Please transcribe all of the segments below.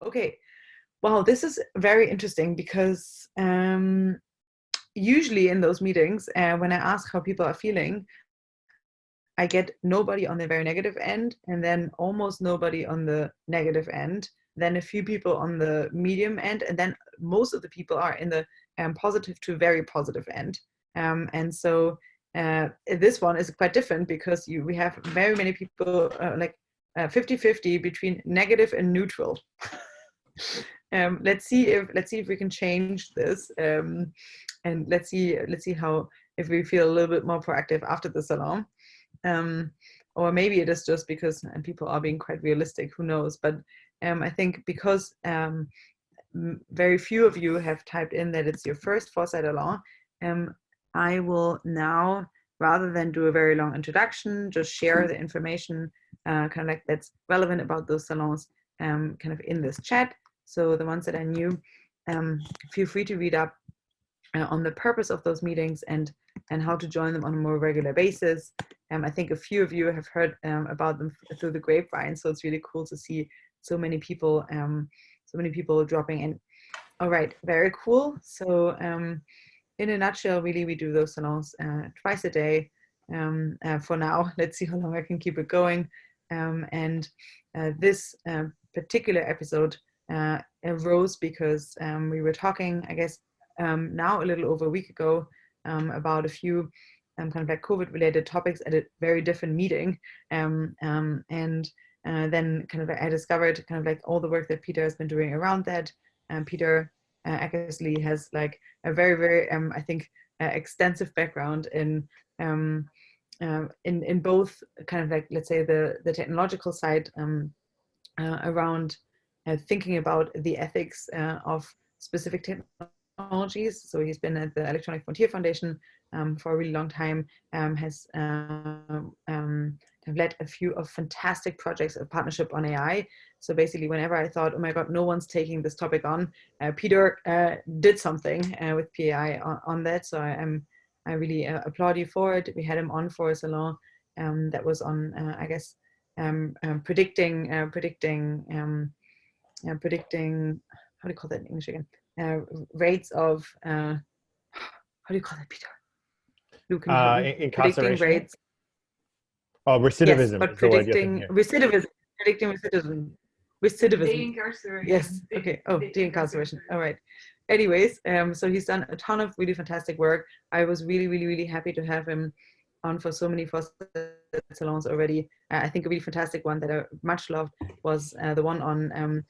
Okay, well, this is very interesting because usually in those meetings, when I ask how people are feeling, I get nobody on the very negative end, and then almost nobody on the negative end, then a few people on the medium end, and then most of the people are in the positive to very positive end. And so this one is quite different because we have very many people like 50-50 between negative and neutral. Let's see if we can change this, and let's see how, if we feel a little bit more proactive after the salon. Or maybe it is just because people are being quite realistic, who knows. But I think because very few of you have typed in that it's your first Foresight Salon, I will now, rather than do a very long introduction, just share the information kind of like that's relevant about those salons kind of in this chat. So the ones that are new, feel free to read up on the purpose of those meetings and how to join them on a more regular basis. I think a few of you have heard about them through the grapevine, so it's really cool to see so many people dropping in. All right, very cool. So in a nutshell, really, we do those salons twice a day for now. Let's see how long I can keep it going. And this particular episode arose because we were talking, I guess, now a little over a week ago about a few kind of like COVID-related topics at a very different meeting. And then kind of I discovered kind of like all the work that Peter has been doing around that. Peter Eckersley has like a very, very, I think, extensive background in both kind of like, let's say, the technological side around thinking about the ethics of specific technologies. So he's been at the Electronic Frontier Foundation for a really long time, has led a few of fantastic projects of partnership on AI. So basically, whenever I thought, oh my God, no one's taking this topic on, Peter did something with PAI on that. So I really applaud you for it. We had him on for a salon that was on, I guess, predicting, how do you call that in English again? Rates of, how do you call that, Peter? Luke, predicting rates. Oh, recidivism. Yes, but predicting recidivism. Predicting recidivism. De-incarceration. Yes. Okay. Oh, de-incarceration. All right. Anyways, so he's done a ton of really fantastic work. I was really, really, really happy to have him on for so many salons already. I think a really fantastic one that I much loved was the one on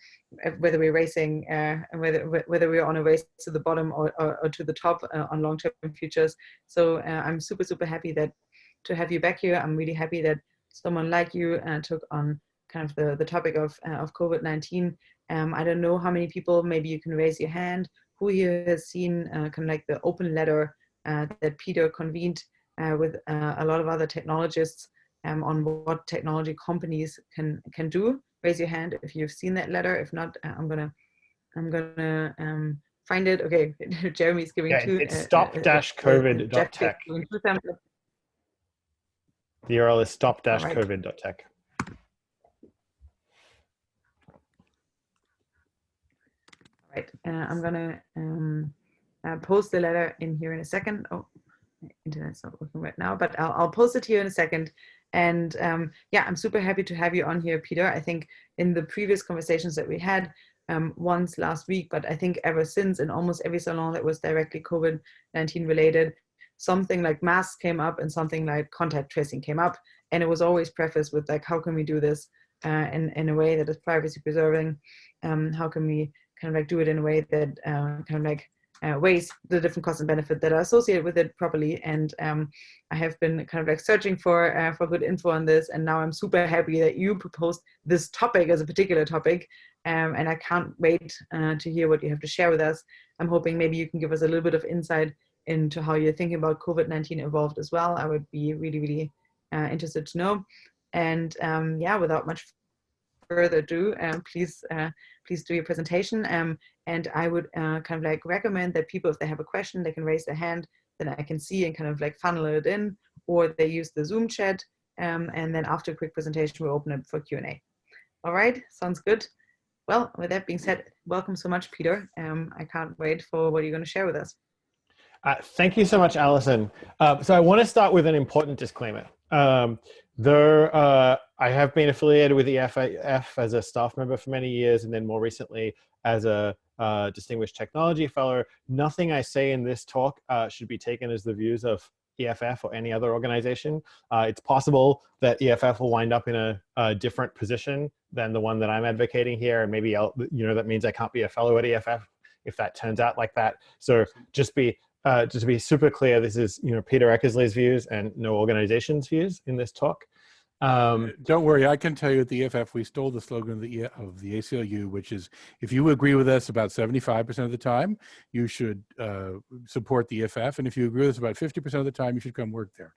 whether we're racing, whether we're on a race to the bottom or to the top on long-term futures. So I'm super, super happy to have you back here. I'm really happy that someone like you took on kind of the topic of COVID-19. I don't know how many people, maybe you can raise your hand, who here has seen kind of like the open letter that Peter convened with a lot of other technologists on what technology companies can do. Raise your hand if you've seen that letter. If not, I'm gonna find it. Okay, Jeremy's giving two. It's stop-covid.tech. The URL is stop-covid.tech. Right, I'm gonna post the letter in here in a second. Oh, internet's not working right now, but I'll post it here in a second. And yeah, I'm super happy to have you on here, Peter. I think in the previous conversations that we had once last week, but I think ever since, in almost every salon that was directly COVID-19 related, something like masks came up and something like contact tracing came up. And it was always prefaced with like, how can we do this in a way that is privacy preserving? How can we kind of like do it in a way that kind of like weighs the different costs and benefits that are associated with it properly. And I have been kind of like searching for good info on this, and now I'm super happy that you proposed this topic as a particular topic, and I can't wait to hear what you have to share with us. I'm hoping maybe you can give us a little bit of insight into how you're thinking about COVID-19 evolved as well. I would be really, really interested to know. And yeah, without much further ado, please do your presentation. And I would kind of like recommend that people, if they have a question, they can raise their hand, then I can see and kind of like funnel it in, or they use the Zoom chat. And then after a quick presentation, we'll open it for Q&A. All right, sounds good. Well, with that being said, welcome so much, Peter. I can't wait for what you're going to share with us. Thank you so much, Alison. So I want to start with an important disclaimer. I have been affiliated with the EFF as a staff member for many years, and then more recently as a Distinguished Technology Fellow. Nothing I say in this talk should be taken as the views of EFF or any other organization. It's possible that EFF will wind up in a different position than the one that I'm advocating here, and maybe that means I can't be a fellow at EFF if that turns out like that. So just to be super clear, this is Peter Eckersley's views and no organization's views in this talk. Don't worry, I can tell you at the EFF we stole the slogan of the ACLU, which is, if you agree with us about 75% of the time, you should support the EFF, and if you agree with us about 50% of the time, you should come work there.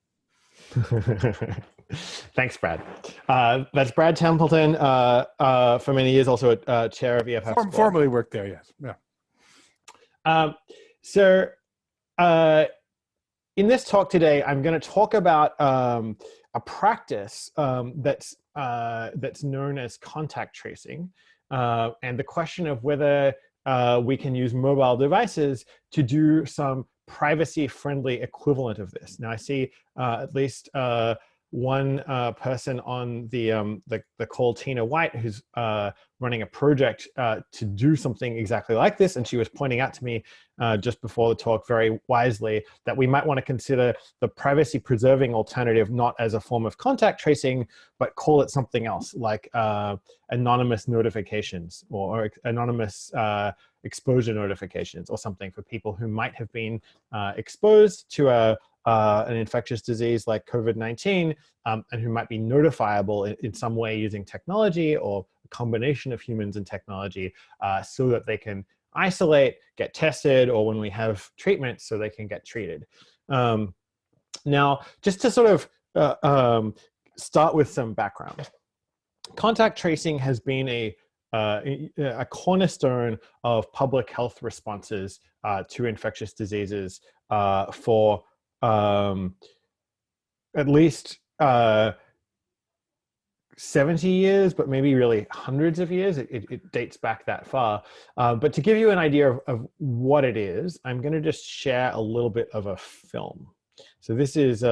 Thanks, Brad. That's Brad Templeton, for many years also a chair of EFF. Formerly worked there, yes. Yeah. So in this talk today, I'm going to talk about a practice that's known as contact tracing, and the question of whether we can use mobile devices to do some privacy-friendly equivalent of this. Now, I see at least one person on the call, Tina White, who's running a project to do something exactly like this, and she was pointing out to me just before the talk very wisely that we might want to consider the privacy-preserving alternative not as a form of contact tracing, but call it something else, like anonymous notifications or anonymous exposure notifications or something for people who might have been exposed to an infectious disease like COVID-19 and who might be notifiable in some way using technology or a combination of humans and technology so that they can isolate, get tested, or when we have treatment so they can get treated. Now, just to sort of start with some background. Contact tracing has been a cornerstone of public health responses to infectious diseases for at least 70 years, but maybe really hundreds of years. It dates back that far. But to give you an idea of what it is, I'm going to just share a little bit of a film. So this is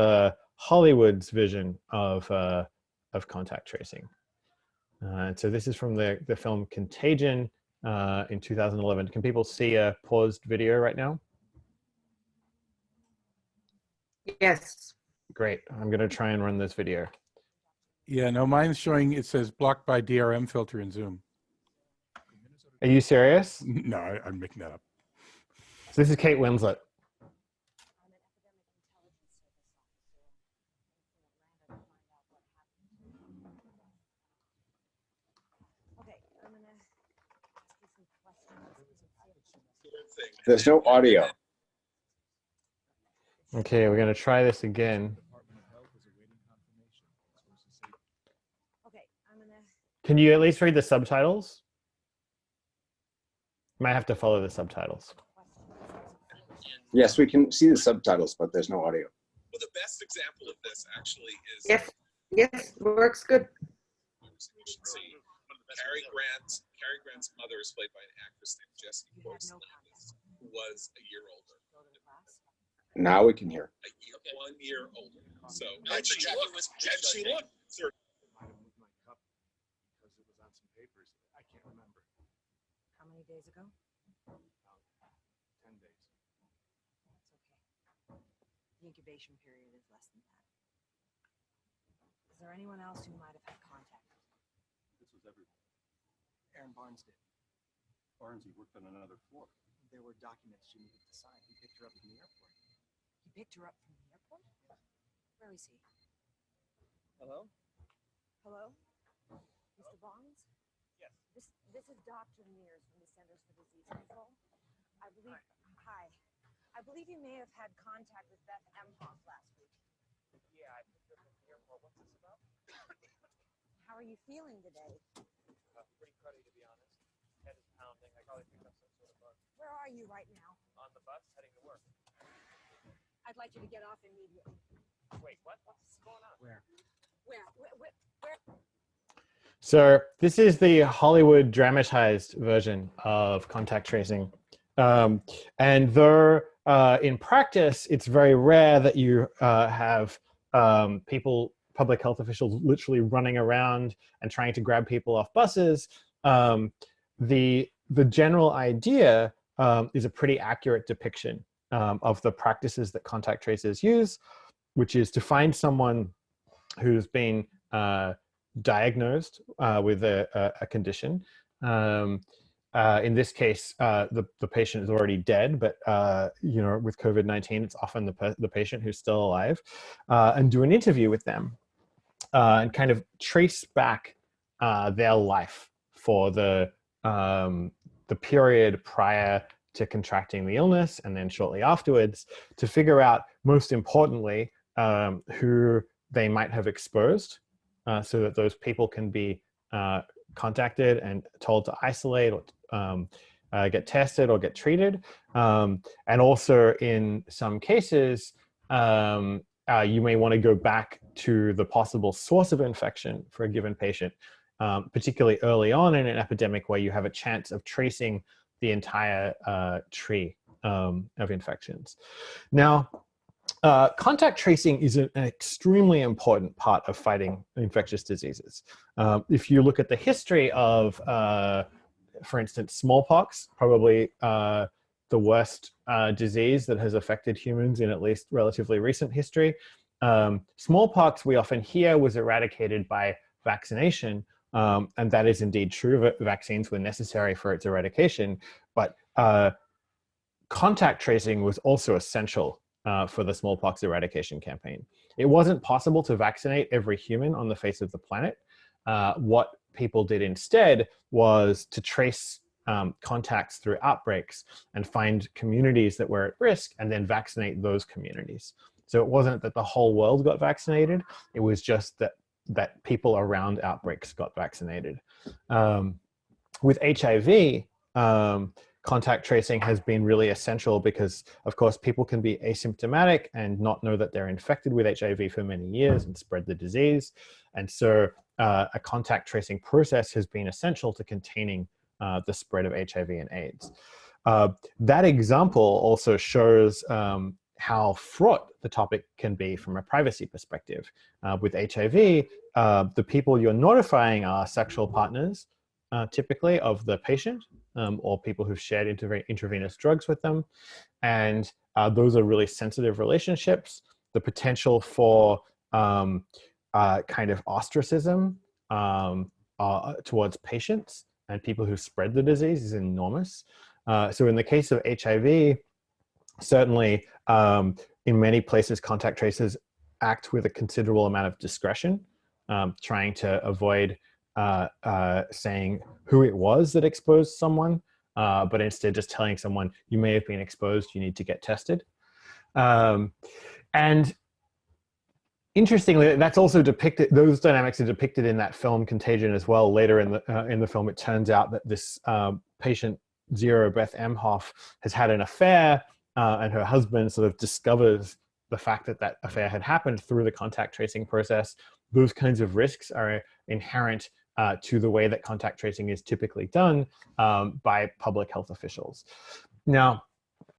Hollywood's vision of contact tracing. So this is from the film Contagion in 2011. Can people see a paused video right now? Yes. Great. I'm going to try and run this video. Yeah, no, mine's showing, it says blocked by DRM filter in Zoom. Are you serious? No, I'm making that up. So this is Kate Winslet. There's no audio. Okay, we're going to try this again. Can you at least read the subtitles? Might have to follow the subtitles. Yes, we can see the subtitles, but there's no audio. Well, the best example of this actually is yes, works good. You should see Cary Grant's mother is played by an actress named Jessie Boyce, who was a year older. Now we can hear. 1 year older. So and she looked. How many days ago? 10 days. That's okay. The incubation period is less than that. Is there anyone else who might have had contact? This was everyone. Aaron Barnes did. Barnes, he worked on another floor. There were documents she needed to sign. He picked her up from the airport. He picked her up from the airport? Where is he? Hello? Hello? Mr. Barnes? Yes. This is Dr. Mears from the Centers for Disease Control. I believe you may have had contact with Beth Emhoff last week. Yeah, I picked her up from the airport. What's this about? How are you feeling today? Pretty cruddy, to be honest. Head is pounding. I probably picked up some sort of bug. Where are you right now? On the bus, heading to work. I'd like you to get off immediately. Wait, what? What's going on? Where? Where? So this is the Hollywood dramatized version of contact tracing. And though in practice, it's very rare that you have public health officials literally running around and trying to grab people off buses, the general idea is a pretty accurate depiction of the practices that contact tracers use, which is to find someone who's been diagnosed with a condition. In this case, the patient is already dead, but you know, with COVID-19, it's often the patient who's still alive, and do an interview with them and kind of trace back their life for the period prior to contracting the illness and then shortly afterwards, to figure out, most importantly, who they might have exposed, so that those people can be contacted and told to isolate or get tested or get treated. And also in some cases, you may want to go back to the possible source of infection for a given patient, particularly early on in an epidemic where you have a chance of tracing the entire tree of infections. Now, contact tracing is an extremely important part of fighting infectious diseases. If you look at the history of, for instance, smallpox, probably the worst disease that has affected humans in at least relatively recent history. Smallpox, we often hear, was eradicated by vaccination, and that is indeed true. Vaccines were necessary for its eradication, but contact tracing was also essential for the smallpox eradication campaign. It wasn't possible to vaccinate every human on the face of the planet. What people did instead was to trace contacts through outbreaks and find communities that were at risk and then vaccinate those communities. So it wasn't that the whole world got vaccinated, it was just that people around outbreaks got vaccinated. With HIV, contact tracing has been really essential because, of course, people can be asymptomatic and not know that they're infected with HIV for many years and spread the disease. And so a contact tracing process has been essential to containing the spread of HIV and AIDS. That example also shows how fraught the topic can be from a privacy perspective. With HIV, the people you're notifying are sexual partners, typically, of the patient, or people who've shared intravenous drugs with them. And those are really sensitive relationships. The potential for kind of ostracism towards patients and people who spread the disease is enormous. So in the case of HIV, certainly in many places, contact tracers act with a considerable amount of discretion, trying to avoid saying who it was that exposed someone, but instead just telling someone, you may have been exposed, you need to get tested. And interestingly, that's also depicted, those dynamics are depicted in that film Contagion as well. Later in the film, it turns out that this patient, Zero Beth Emhoff, has had an affair, and her husband sort of discovers the fact that that affair had happened through the contact tracing process. Those kinds of risks are inherent to the way that contact tracing is typically done by public health officials. Now,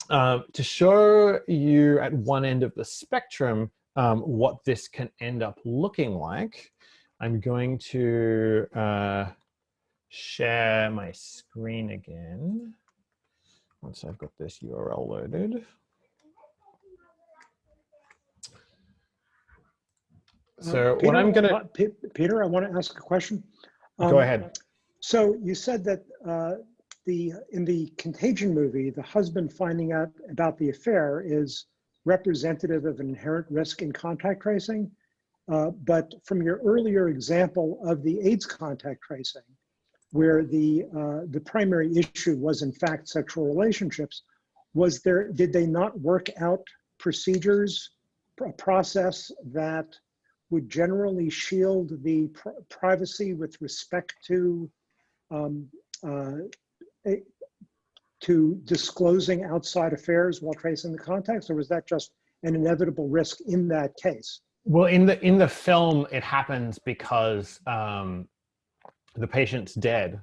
to show you at one end of the spectrum what this can end up looking like, I'm going to share my screen again once I've got this URL loaded. So Peter, what I'm going to... Peter, I want to ask a question. Go ahead. So you said that in the Contagion movie, the husband finding out about the affair is representative of an inherent risk in contact tracing. But from your earlier example of the AIDS contact tracing, where the primary issue was in fact sexual relationships, did they not work out procedures, a process that would generally shield the privacy with respect to disclosing outside affairs while tracing the contacts, or was that just an inevitable risk in that case? Well, in the film, it happens because the patient's dead.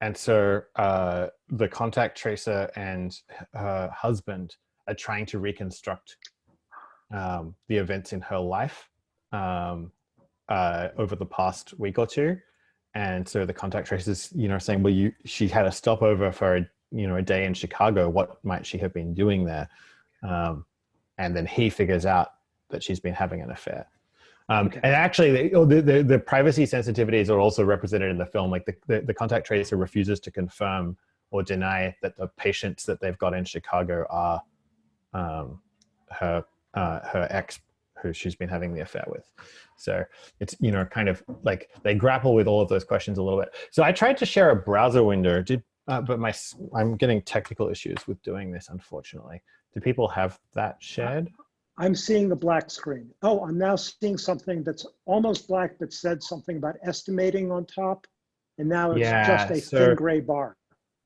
And so the contact tracer and her husband are trying to reconstruct the events in her life over the past week or two. And so the contact tracer's, saying, well, she had a stopover for a day in Chicago. What might she have been doing there? And then he figures out that she's been having an affair. Okay. And actually, the privacy sensitivities are also represented in the film. Like the contact tracer refuses to confirm or deny that the patients that they've got in Chicago are her ex, who she's been having the affair with. So it's, kind of like they grapple with all of those questions a little bit. So I tried to share a browser window, but I'm getting technical issues with doing this, unfortunately. Do people have that shared? I'm seeing the black screen. Oh, I'm now seeing something that's almost black that said something about estimating on top. And now it's just a thin gray bar.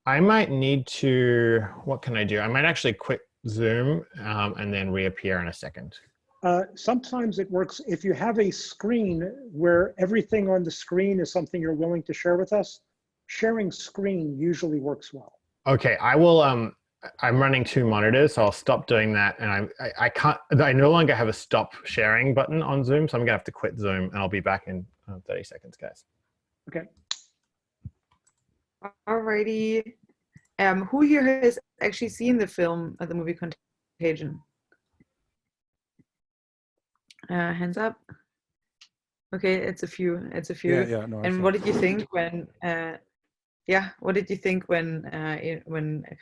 I might need to, what can I do? I might actually quit Zoom and then reappear in a second. Sometimes it works if you have a screen where everything on the screen is something you're willing to share with us. Sharing screen usually works well. Okay, I will, I'm running 2 monitors, so I'll stop doing that. And I no longer have a stop sharing button on Zoom, so I'm gonna have to quit Zoom and I'll be back in 30 seconds, guys. Okay. Alrighty. Who here has actually seen the film, the movie Contagion? Hands up. Okay, it's a few. It's a few. Yeah. No, and what did you think when? What did you think when kind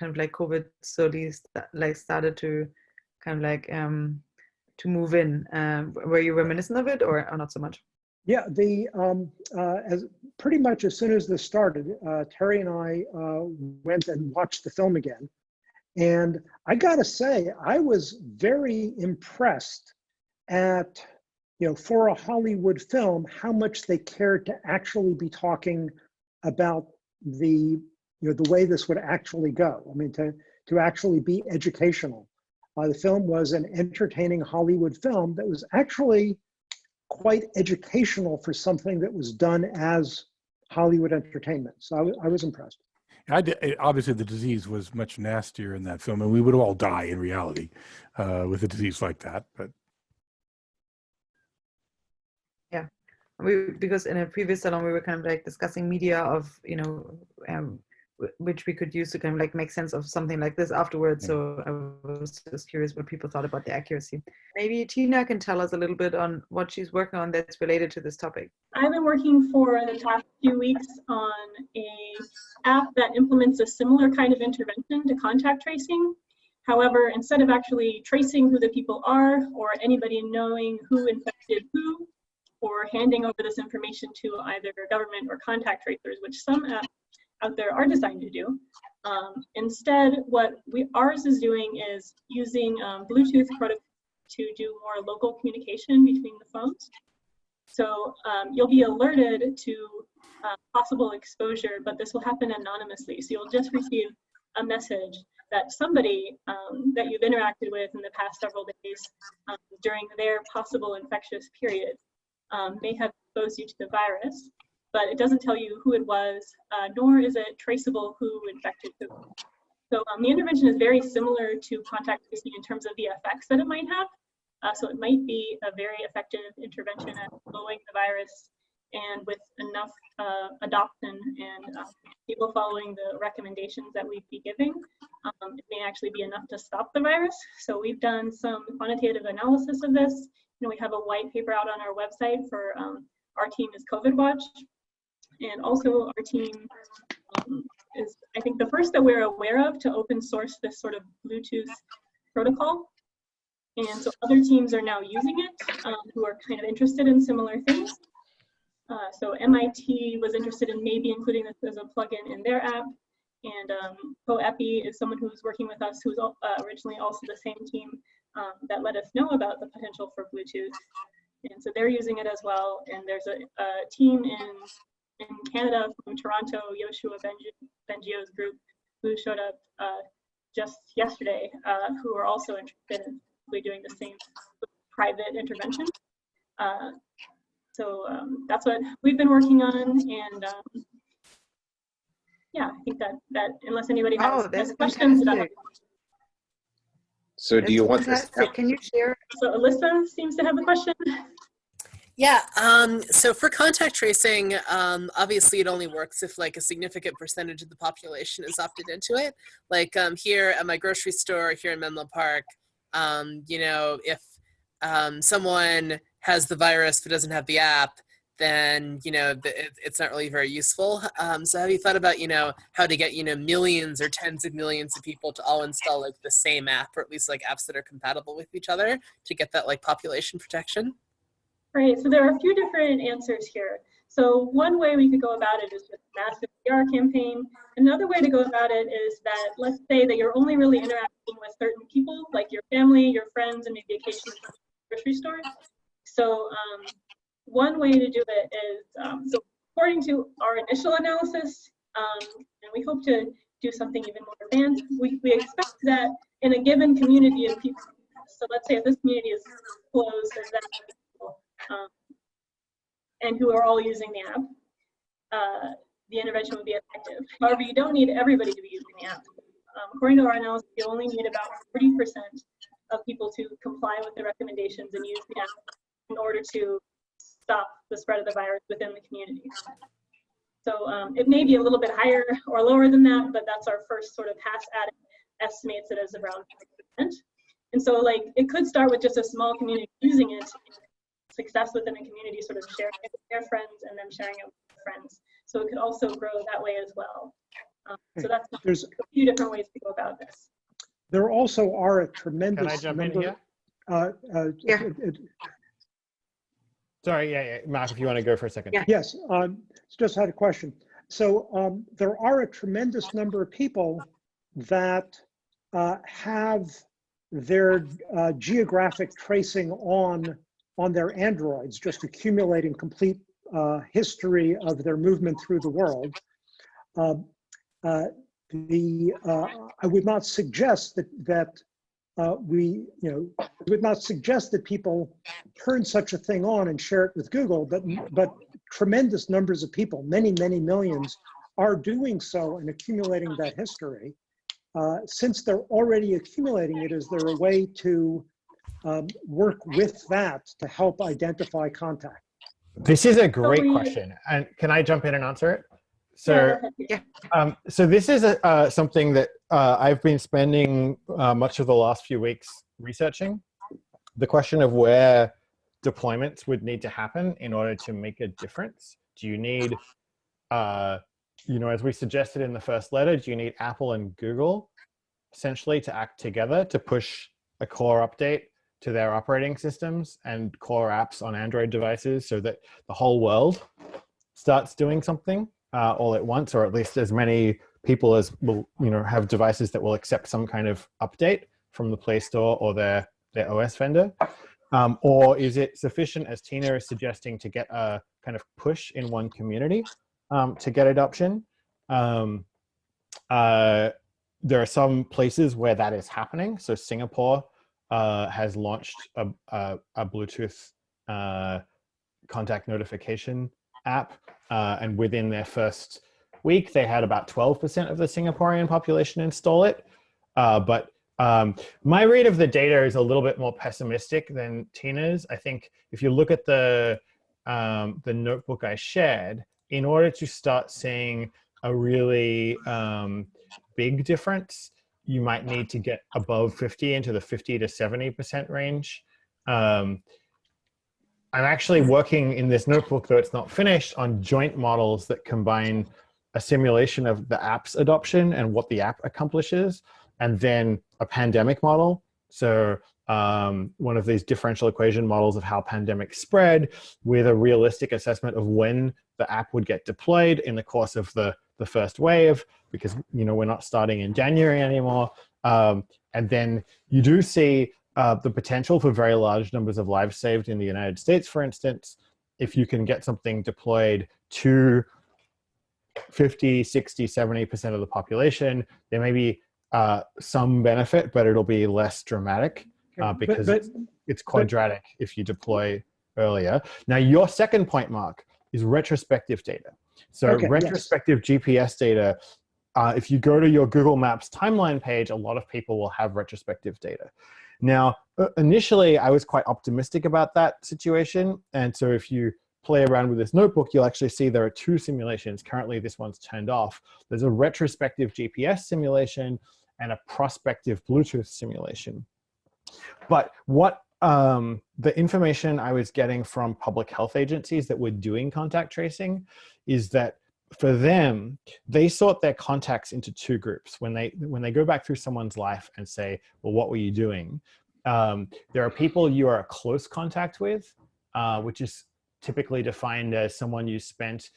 of like COVID slowly started to kind of like to move in? Were you reminiscent of it or not so much? Yeah, as pretty much as soon as this started, Terry and I went and watched the film again, and I gotta say I was very impressed at, for a Hollywood film, how much they cared to actually be talking about the way this would actually go. I mean, to actually be educational. The film was an entertaining Hollywood film that was actually quite educational for something that was done as Hollywood entertainment. So I was impressed. Obviously, the disease was much nastier in that film, and we would all die in reality with a disease like that. But yeah, because in a previous salon we were kind of like discussing media of which we could use to kind of like make sense of something like this afterwards. So I was just curious what people thought about the accuracy. Maybe Tina can tell us a little bit on what she's working on that's related to this topic. I've been working for the past few weeks on a app that implements a similar kind of intervention to contact tracing. However, instead of actually tracing who the people are or anybody knowing who infected who, or handing over this information to either government or contact tracers, which some apps out there are designed to do. Instead, what ours is doing is using Bluetooth protocol to do more local communication between the phones. So you'll be alerted to possible exposure, but this will happen anonymously. So you'll just receive a message that somebody that you've interacted with in the past several days during their possible infectious period may have exposed you to the virus, but it doesn't tell you who it was, nor is it traceable who infected who. So the intervention is very similar to contact tracing in terms of the effects that it might have. So it might be a very effective intervention at slowing the virus, and with enough adoption and people following the recommendations that we'd be giving, it may actually be enough to stop the virus. So we've done some quantitative analysis of this. We have a white paper out on our website for our team is COVID Watch. And also our team is, I think, the first that we're aware of to open source this sort of Bluetooth protocol. And so other teams are now using it who are kind of interested in similar things. So MIT was interested in maybe including this as a plugin in their app. And CoEpi is someone who's working with us who's originally also the same team that let us know about the potential for Bluetooth. And so they're using it as well. And there's a team in Canada from Toronto, Yoshua Bengio's group, who showed up just yesterday, who are also interested in doing the same private intervention. So that's what we've been working on, and yeah, I think that unless anybody has questions about it. So do you want this? Can you share? So Alyssa seems to have a question. Yeah, so for contact tracing, obviously it only works if like a significant percentage of the population is opted into it. Like here at my grocery store here in Menlo Park, you know, if someone has the virus but doesn't have the app, then, you know, it's not really very useful. So have you thought about, you know, how to get, you know, millions or tens of millions of people to all install like the same app, or at least like apps that are compatible with each other to get that like population protection? Right, so there are a few different answers here. So one way we could go about it is with a massive PR campaign. Another way to go about it is that, let's say that you're only really interacting with certain people, like your family, your friends, and maybe occasionally at the grocery store. So one way to do it is, so according to our initial analysis, and we hope to do something even more advanced, we expect that in a given community of people, so let's say if this community is closed, there's that many people, and who are all using the app, the intervention would be effective. However, you don't need everybody to be using the app. According to our analysis, you only need about 40% of people to comply with the recommendations and use the app in order to stop the spread of the virus within the community. So it may be a little bit higher or lower than that, but that's our first sort of pass at it, estimates it as around 50%. And so like it could start with just a small community using it, success within a community sort of sharing it with their friends and then sharing it with their friends. So it could also grow that way as well. So that's there's a few different ways to go about this. There also are a tremendous Can I jump number. in here? Sorry, yeah, Mark, if you want to go for a second. Yeah. Yes, just had a question. So there are a tremendous number of people that have their geographic tracing on their Androids, just accumulating complete history of their movement through the world. I would not suggest that would not suggest that people turn such a thing on and share it with Google, but tremendous numbers of people, many, many millions, are doing so and accumulating that history. Since they're already accumulating it, is there a way to work with that to help identify contact? This is a great question. And can I jump in and answer it? So, so this is something that I've been spending much of the last few weeks researching. The question of where deployments would need to happen in order to make a difference. Do you need, as we suggested in the first letter, do you need Apple and Google essentially to act together to push a core update to their operating systems and core apps on Android devices so that the whole world starts doing something all at once, or at least as many people as will, have devices that will accept some kind of update from the Play Store or their OS vendor? Or is it sufficient, as Tina is suggesting, to get a kind of push in one community to get adoption? There are some places where that is happening. So Singapore has launched a Bluetooth contact notification app, and within their first week, they had about 12% of the Singaporean population install it. But my read of the data is a little bit more pessimistic than Tina's. I think if you look at the notebook I shared, in order to start seeing a really big difference, you might need to get above 50 into the 50 to 70% range. I'm actually working in this notebook, though it's not finished, on joint models that combine a simulation of the app's adoption and what the app accomplishes, and then a pandemic model. So one of these differential equation models of how pandemics spread with a realistic assessment of when the app would get deployed in the course of the first wave, because we're not starting in January anymore. And then you do see the potential for very large numbers of lives saved in the United States, for instance, if you can get something deployed to 50, 60, 70% of the population. There may be some benefit, but it'll be less dramatic because it's quadratic if you deploy earlier. Now, your second point, Mark, is retrospective data. So Okay, retrospective GPS data, if you go to your Google Maps timeline page, a lot of people will have retrospective data. Now, initially, I was quite optimistic about that situation. And so if you play around with this notebook, you'll actually see there are two simulations. Currently, this one's turned off. There's a retrospective GPS simulation and a prospective Bluetooth simulation. But what the information I was getting from public health agencies that were doing contact tracing is that for them, they sort their contacts into two groups. When they go back through someone's life and say, well, what were you doing? There are people you are a close contact with, which is typically defined as someone you spent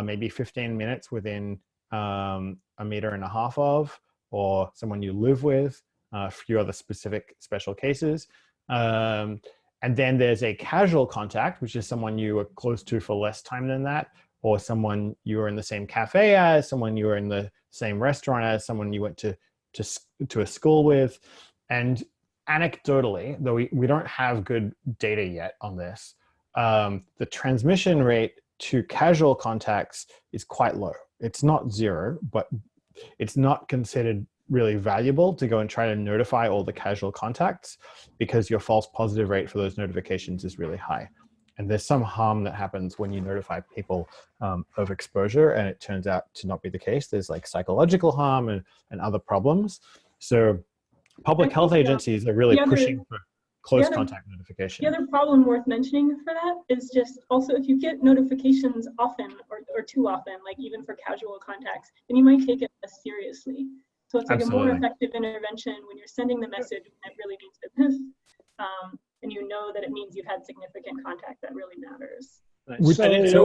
maybe 15 minutes within 1.5 meters of, or someone you live with, a few other special cases. And then there's a casual contact, which is someone you were close to for less time than that, or someone you were in the same cafe as, someone you were in the same restaurant as, someone you went to a school with. And anecdotally, though we don't have good data yet on this, the transmission rate to casual contacts is quite low. It's not zero, but it's not considered really valuable to go and try to notify all the casual contacts because your false positive rate for those notifications is really high. And there's some harm that happens when you notify people of exposure, and it turns out to not be the case. There's like psychological harm and other problems. So public health agencies are really pushing for close contact notification. The other problem worth mentioning for that is just also if you get notifications often or too often, like even for casual contacts, then you might take it less seriously. So it's like a more effective intervention when you're sending the message when it really means business, and you know that it means you've had significant contact that really matters. Right. And it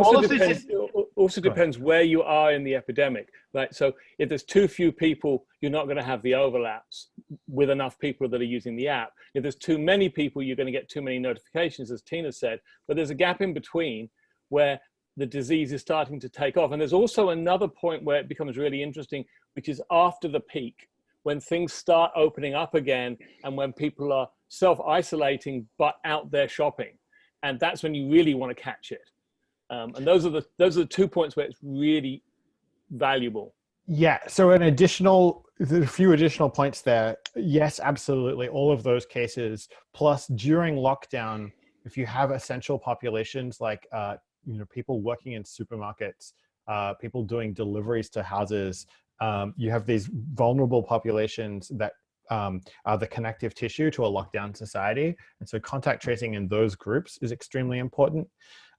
also depends where you are in the epidemic. Right? So if there's too few people, you're not going to have the overlaps with enough people that are using the app. If there's too many people, you're going to get too many notifications, as Tina said. But there's a gap in between where the disease is starting to take off. And there's also another point where it becomes really interesting, which is after the peak, when things start opening up again and when people are self-isolating but out there shopping. And that's when you really want to catch it. And those are the 2 points where it's really valuable. Yeah, so there's a few additional points there. Yes, absolutely, all of those cases. Plus, during lockdown, if you have essential populations like people working in supermarkets, people doing deliveries to houses, you have these vulnerable populations that are the connective tissue to a lockdown society. And so contact tracing in those groups is extremely important.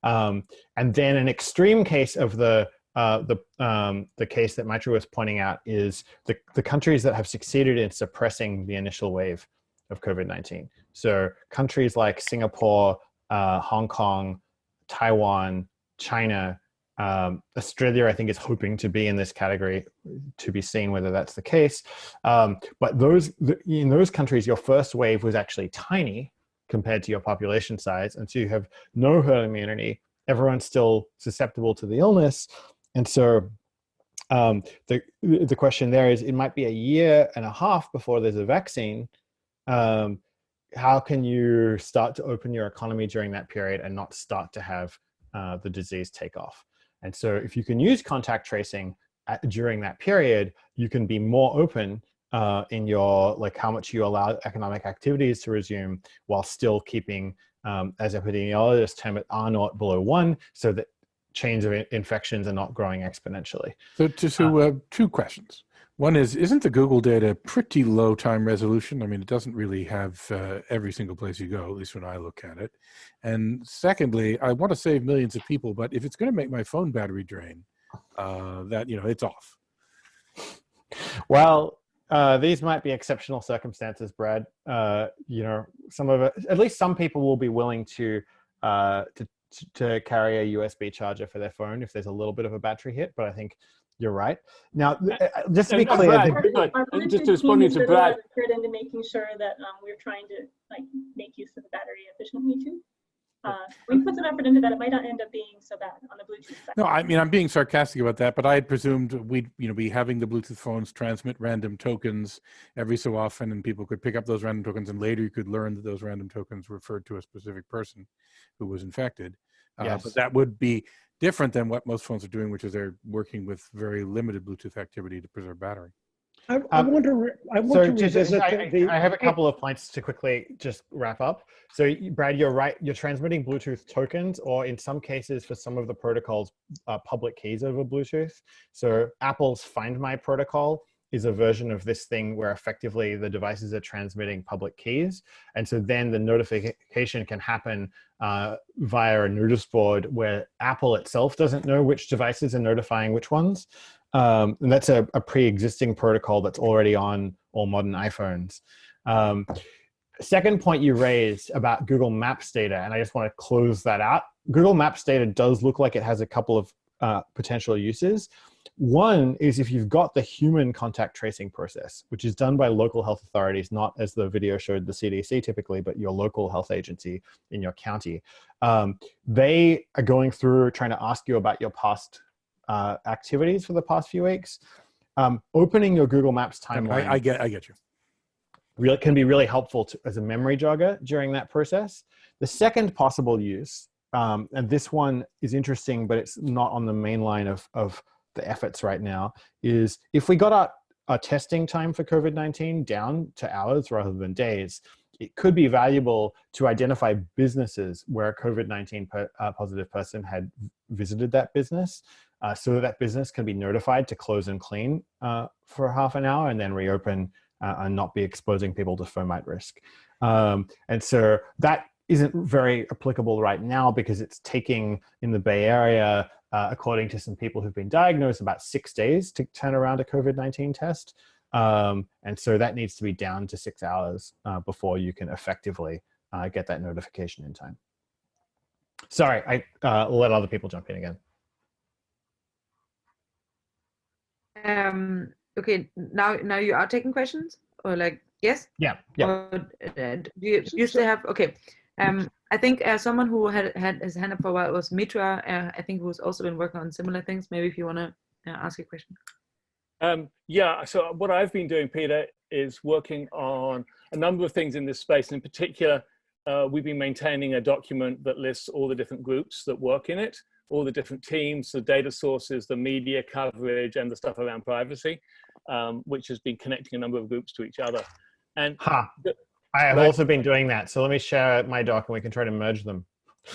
And then an extreme case of the case that Maitreyi was pointing out is the countries that have succeeded in suppressing the initial wave of COVID-19. So countries like Singapore, Hong Kong, Taiwan, China, Australia, I think, is hoping to be in this category, to be seen whether that's the case. But in those countries, your first wave was actually tiny compared to your population size. And so you have no herd immunity. Everyone's still susceptible to the illness. And so the question there is, it might be 1.5 years before there's a vaccine. How can you start to open your economy during that period and not start to have the disease take off? And so if you can use contact tracing during that period, you can be more open in your, how much you allow economic activities to resume while still keeping, as epidemiologists term it, R0 below 1, so that chains of infections are not growing exponentially. So two questions. One is, isn't the Google data pretty low time resolution? I mean, it doesn't really have every single place you go, at least when I look at it. And secondly, I want to save millions of people, but if it's going to make my phone battery drain, it's off. Well, these might be exceptional circumstances, Brad. Some of it, at least some people will be willing to carry a USB charger for their phone if there's a little bit of a battery hit, but I think you're right. Now, just to be clear, just responding to Brad, into making sure that we're trying to make use of the battery efficiently too. we put some effort into that. It might not end up being so bad on the Bluetooth side. No, I mean, I'm being sarcastic about that, but I had presumed we'd be having the Bluetooth phones transmit random tokens every so often, and people could pick up those random tokens, and later you could learn that those random tokens referred to a specific person who was infected. Yes. But that would be different than what most phones are doing, which is they're working with very limited Bluetooth activity to preserve battery. I want to revisit I have a couple of points to quickly just wrap up. So Brad, you're right. You're transmitting Bluetooth tokens, or in some cases for some of the protocols, public keys over Bluetooth. So Apple's Find My protocol is a version of this thing where effectively the devices are transmitting public keys. And so then the notification can happen via a notice board where Apple itself doesn't know which devices are notifying which ones. And that's a pre-existing protocol that's already on all modern iPhones. Second point you raised about Google Maps data, and I just want to close that out. Google Maps data does look like it has a couple of potential uses. One is if you've got the human contact tracing process, which is done by local health authorities, not as the video showed the CDC typically, but your local health agency in your county. They are going through trying to ask you about your past activities for the past few weeks. Opening your Google Maps timeline. I get you. Really can be really helpful as a memory jogger during that process. The second possible use, and this one is interesting, but it's not on the main line of the efforts right now, is if we got our testing time for COVID-19 down to hours rather than days, it could be valuable to identify businesses where a COVID-19 positive person had visited that business, so that business can be notified to close and clean for half an hour and then reopen and not be exposing people to fomite risk. And so that isn't very applicable right now because it's taking, in the Bay Area, according to some people who've been diagnosed, about 6 days to turn around a COVID-19 test. And so that needs to be down to 6 hours before you can effectively get that notification in time. Sorry, I let other people jump in again. Okay, now you are taking questions, or like, yes? Yeah. Or, do you still have, okay. I think someone who had his hand up for a while was Mitra, I think, who's also been working on similar things. Maybe if you want to ask a question. Yeah, so what I've been doing, Peter, is working on a number of things in this space. In particular, we've been maintaining a document that lists all the different groups that work in it, all the different teams, the data sources, the media coverage, and the stuff around privacy, which has been connecting a number of groups to each other. And I have also been doing that. So let me share my doc and we can try to merge them.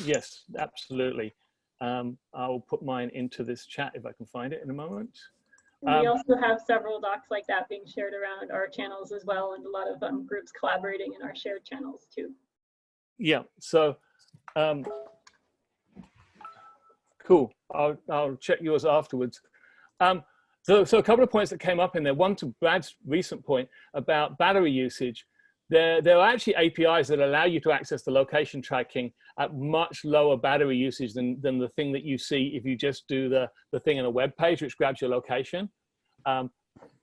Yes, absolutely. I'll put mine into this chat if I can find it in a moment. We also have several docs like that being shared around our channels as well, and a lot of groups collaborating in our shared channels too. Yeah, so cool. I'll check yours afterwards. So a couple of points that came up in there. One, to Brad's recent point about battery usage. There are actually APIs that allow you to access the location tracking at much lower battery usage than the thing that you see if you just do the thing in a web page, which grabs your location.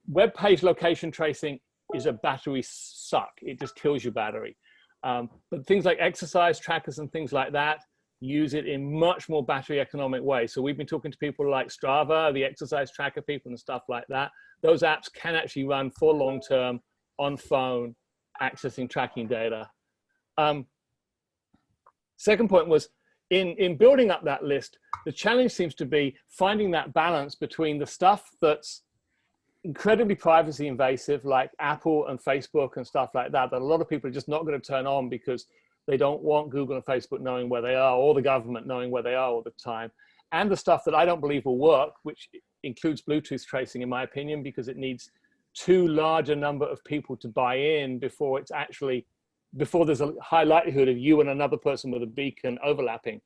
Web page location tracing is a battery suck. It just kills your battery. But things like exercise trackers and things like that use it in much more battery economic ways. So we've been talking to people like Strava, the exercise tracker people and stuff like that. Those apps can actually run for long term on phone, accessing tracking data. Second point was in building up that list, the challenge seems to be finding that balance between the stuff that's incredibly privacy invasive, like Apple and Facebook and stuff like that, that a lot of people are just not going to turn on because they don't want Google and Facebook knowing where they are, or the government knowing where they are all the time. And the stuff that I don't believe will work, which includes Bluetooth tracing, in my opinion, because it needs too large a number of people to buy in before there's a high likelihood of you and another person with a beacon overlapping.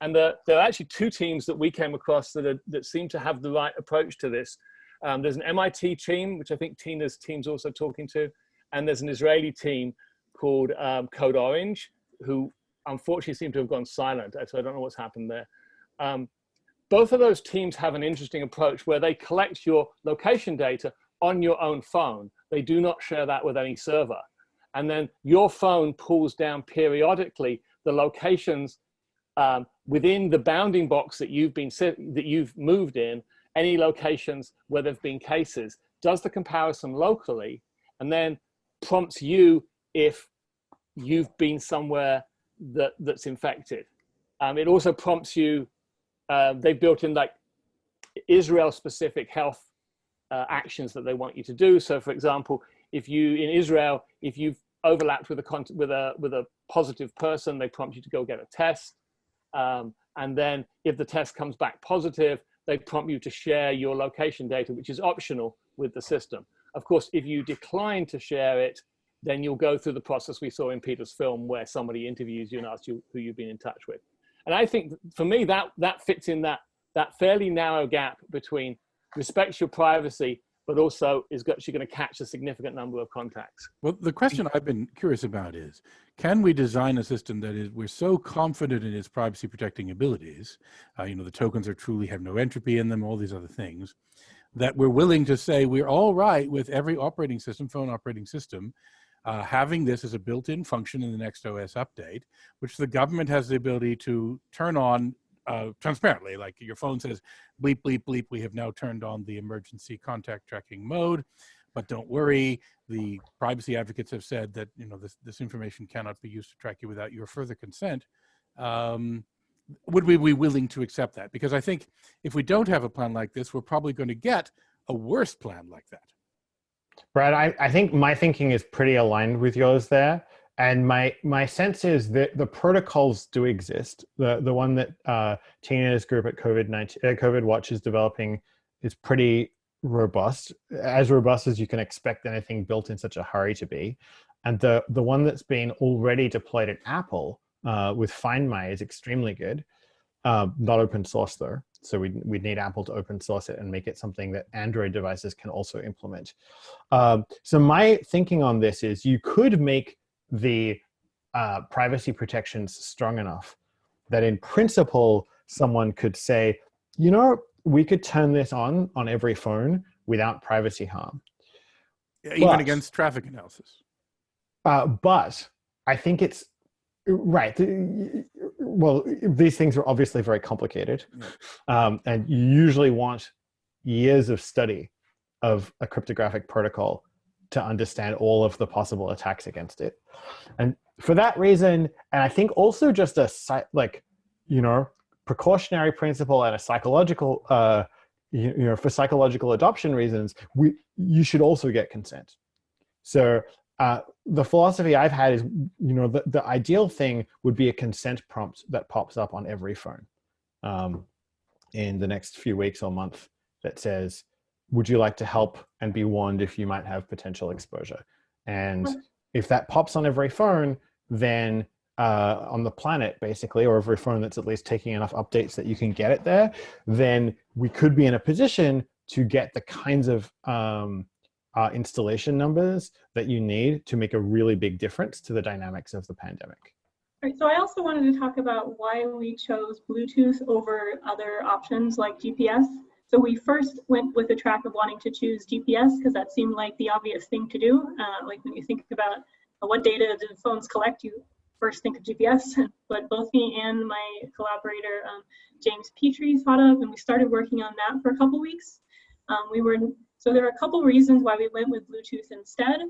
And there are actually two teams that we came across that seem to have the right approach to this. There's an MIT team, which I think Tina's team's also talking to, and there's an Israeli team called Code Orange, who unfortunately seem to have gone silent. So I don't know what's happened there. Both of those teams have an interesting approach where they collect your location data on your own phone. They do not share that with any server. And then your phone pulls down periodically the locations within the bounding box that you've moved in, any locations where there've been cases, does the comparison locally, and then prompts you if you've been somewhere that's infected. It also prompts you, they've built in like Israel-specific health actions that they want you to do. So for example, in Israel, if you've overlapped with a positive person, they prompt you to go get a test. And then if the test comes back positive, they prompt you to share your location data, which is optional with the system. Of course, if you decline to share it, then you'll go through the process we saw in Peter's film where somebody interviews you and asks you who you've been in touch with. And I think for me, that fits in that fairly narrow gap between respects your privacy, but also is actually going to catch a significant number of contacts. Well, the question I've been curious about is, can we design a system that is, we're so confident in its privacy protecting abilities, the tokens truly have no entropy in them, all these other things, that we're willing to say we're all right with every operating system, phone operating system, having this as a built-in function in the next OS update, which the government has the ability to turn on transparently, like your phone says, bleep, bleep, bleep, we have now turned on the emergency contact tracking mode, but don't worry, the privacy advocates have said that this information cannot be used to track you without your further consent. Would we be willing to accept that? Because I think if we don't have a plan like this, we're probably going to get a worse plan like that. Brad, I think my thinking is pretty aligned with yours there. And my sense is that the protocols do exist. The one that Tina's group at COVID Watch is developing is pretty robust, as robust as you can expect anything built in such a hurry to be. And the one that's been already deployed at Apple with Find My is extremely good. Not open source though. So we'd need Apple to open source it and make it something that Android devices can also implement. So my thinking on this is you could make the privacy protections strong enough that in principle, someone could say, we could turn this on every phone without privacy harm. Even against traffic analysis. But I think it's, right. Well, these things are obviously very complicated. Yeah. And you usually want years of study of a cryptographic protocol to understand all of the possible attacks against it. And for that reason, and I think also just a precautionary principle and a psychological, for psychological adoption reasons, you should also get consent. So the philosophy I've had is, the ideal thing would be a consent prompt that pops up on every phone in the next few weeks or month that says, would you like to help and be warned if you might have potential exposure? And if that pops on every phone, then on the planet, basically, or every phone that's at least taking enough updates that you can get it there, then we could be in a position to get the kinds of installation numbers that you need to make a really big difference to the dynamics of the pandemic. All right, so I also wanted to talk about why we chose Bluetooth over other options like GPS. So we first went with the track of wanting to choose GPS because that seemed like the obvious thing to do. Like when you think about what data do phones collect, you first think of GPS. But both me and my collaborator, James Petrie, thought of, and we started working on that for a couple weeks. So there are a couple reasons why we went with Bluetooth instead.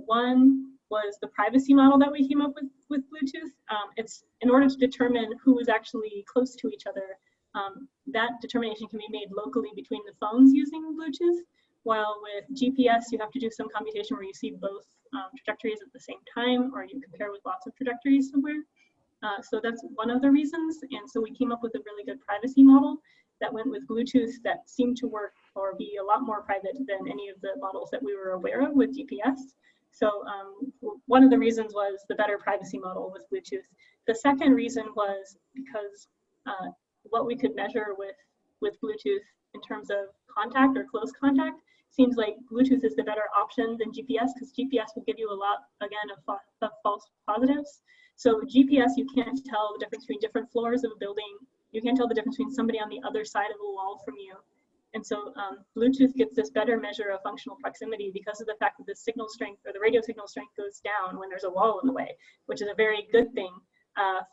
One was the privacy model that we came up with Bluetooth. It's in order to determine who is actually close to each other. That determination can be made locally between the phones using Bluetooth, while with GPS, you have to do some computation where you see both trajectories at the same time, or you compare with lots of trajectories somewhere. So that's one of the reasons. And so we came up with a really good privacy model that went with Bluetooth that seemed to work or be a lot more private than any of the models that we were aware of with GPS. So one of the reasons was the better privacy model with Bluetooth. The second reason was because what we could measure with Bluetooth in terms of contact or close contact seems like Bluetooth is the better option than GPS because GPS will give you a lot, again, of false positives. So GPS, you can't tell the difference between different floors of a building. You can't tell the difference between somebody on the other side of a wall from you. And so Bluetooth gets this better measure of functional proximity because of the fact that the signal strength or the radio signal strength goes down when there's a wall in the way, which is a very good thing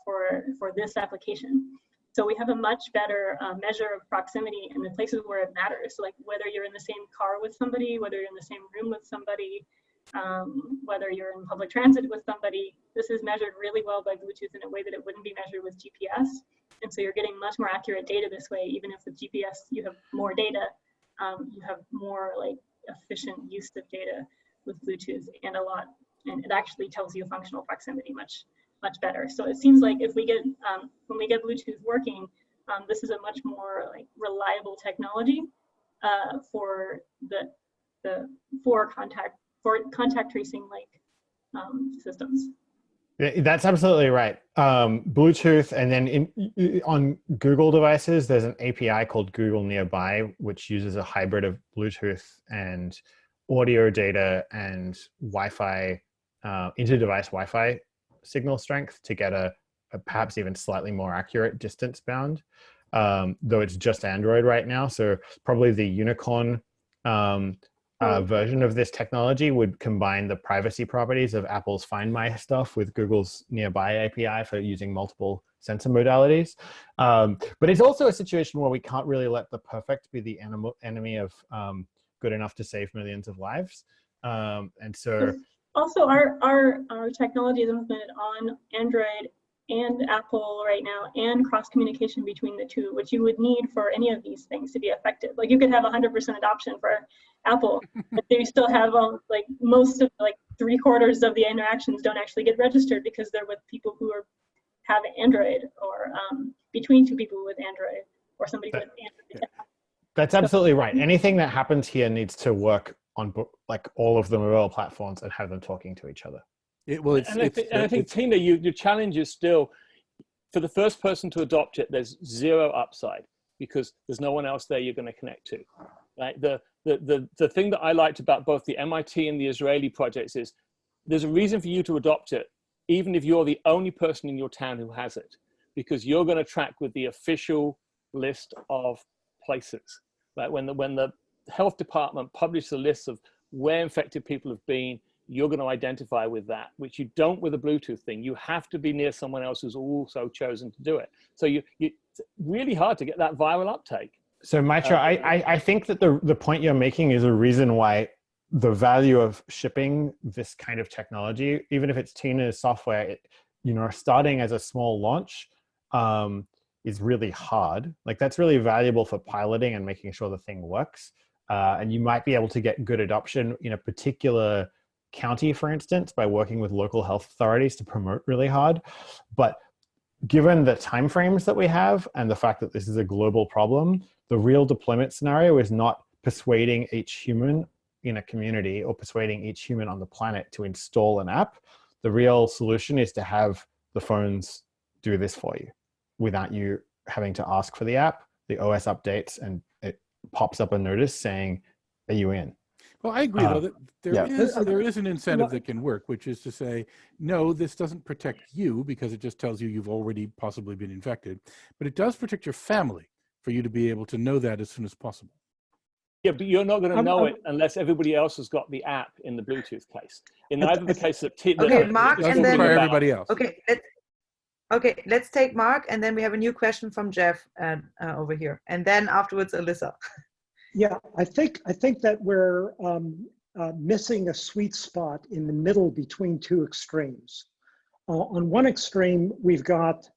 for this application. So we have a much better measure of proximity in the places where it matters. So like whether you're in the same car with somebody, whether you're in the same room with somebody, whether you're in public transit with somebody, this is measured really well by Bluetooth in a way that it wouldn't be measured with GPS. And so you're getting much more accurate data this way. Even if with GPS you have more data, you have more like efficient use of data with Bluetooth, and it actually tells you functional proximity much better. So it seems like if we get when we get Bluetooth working, this is a much more like reliable technology for contact tracing like systems. That's absolutely right. Bluetooth, and then on Google devices, there's an API called Google Nearby, which uses a hybrid of Bluetooth and audio data and Wi-Fi, inter-device Wi-Fi signal strength to get a perhaps even slightly more accurate distance bound, though it's just Android right now. So probably the unicorn version of this technology would combine the privacy properties of Apple's Find My stuff with Google's Nearby API for using multiple sensor modalities. But it's also a situation where we can't really let the perfect be the enemy of good enough to save millions of lives. And so also our technology is implemented on Android and Apple right now, and cross communication between the two, which you would need for any of these things to be effective. Like you could have 100% adoption for Apple, but you still have like most of like 3/4 of the interactions don't actually get registered because they're with people who have Android, or between two people with Android, or somebody with Android. That's absolutely right. Anything that happens here needs to work on like all of the mobile platforms and have them talking to each other. I think Tina, your challenge is still, for the first person to adopt it, there's zero upside because there's no one else there you're going to connect to. Right? The thing that I liked about both the MIT and the Israeli projects is there's a reason for you to adopt it, even if you're the only person in your town who has it, because you're going to track with the official list of places. Right? When the health department publishes a list of where infected people have been, you're going to identify with that, which you don't with a Bluetooth thing. You have to be near someone else who's also chosen to do it. So it's really hard to get that viral uptake. So Maitra, I think that the point you're making is a reason why the value of shipping this kind of technology, even if it's Tina's software, starting as a small launch is really hard. Like that's really valuable for piloting and making sure the thing works. And you might be able to get good adoption in a particular county, for instance, by working with local health authorities to promote really hard. But given the timeframes that we have and the fact that this is a global problem, the real deployment scenario is not persuading each human in a community or persuading each human on the planet to install an app. The real solution is to have the phones do this for you without you having to ask for the app. The OS updates and it pops up a notice saying, "Are you in?" Well, I agree, though, that there is an incentive that can work, which is to say, no, this doesn't protect you because it just tells you you've already possibly been infected, but it does protect your family for you to be able to know that as soon as possible. Yeah, but you're not going to know it unless everybody else has got the app in the Bluetooth case. In either the case that Mark, and then everybody else. Okay, let's take Mark, and then we have a new question from Jeff over here, and then afterwards Alyssa. Yeah, I think that we're missing a sweet spot in the middle between two extremes. On one extreme, we've got,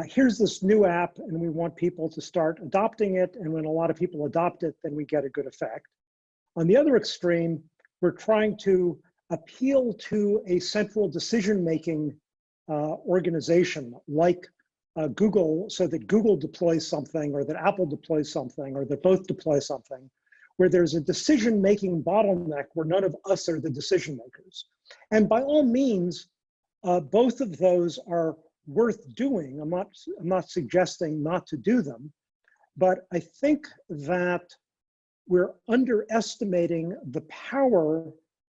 here's this new app and we want people to start adopting it. And when a lot of people adopt it, then we get a good effect. On the other extreme, we're trying to appeal to a central decision-making organization like Google, so that Google deploys something, or that Apple deploys something, or that both deploy something, where there's a decision-making bottleneck where none of us are the decision makers. And by all means, both of those are worth doing. I'm not suggesting not to do them, but I think that we're underestimating the power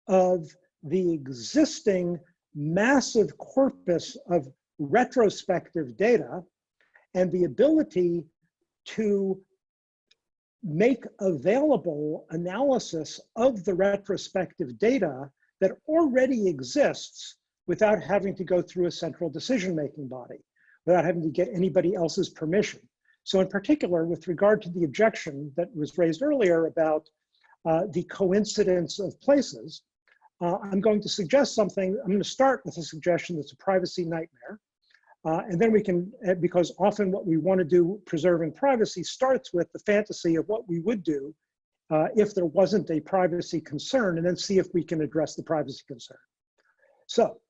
of the existing massive corpus of retrospective data and the ability to make available analysis of the retrospective data that already exists without having to go through a central decision-making body, without having to get anybody else's permission. So in particular, with regard to the objection that was raised earlier about the coincidence of places, I'm going to suggest something. I'm going to start with a suggestion that's a privacy nightmare. And then we can, because often what we want to do preserving privacy starts with the fantasy of what we would do if there wasn't a privacy concern, and then see if we can address the privacy concern. So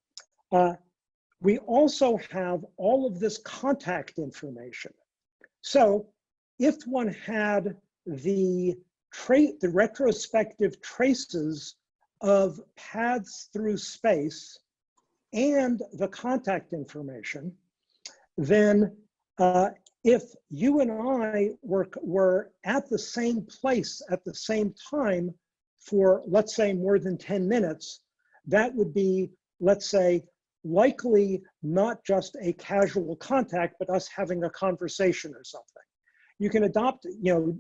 we also have all of this contact information. So if one had the retrospective traces of paths through space and the contact information, then if you and I were at the same place at the same time for, let's say, more than 10 minutes, that would be, let's say, likely not just a casual contact, but us having a conversation or something. You can adopt,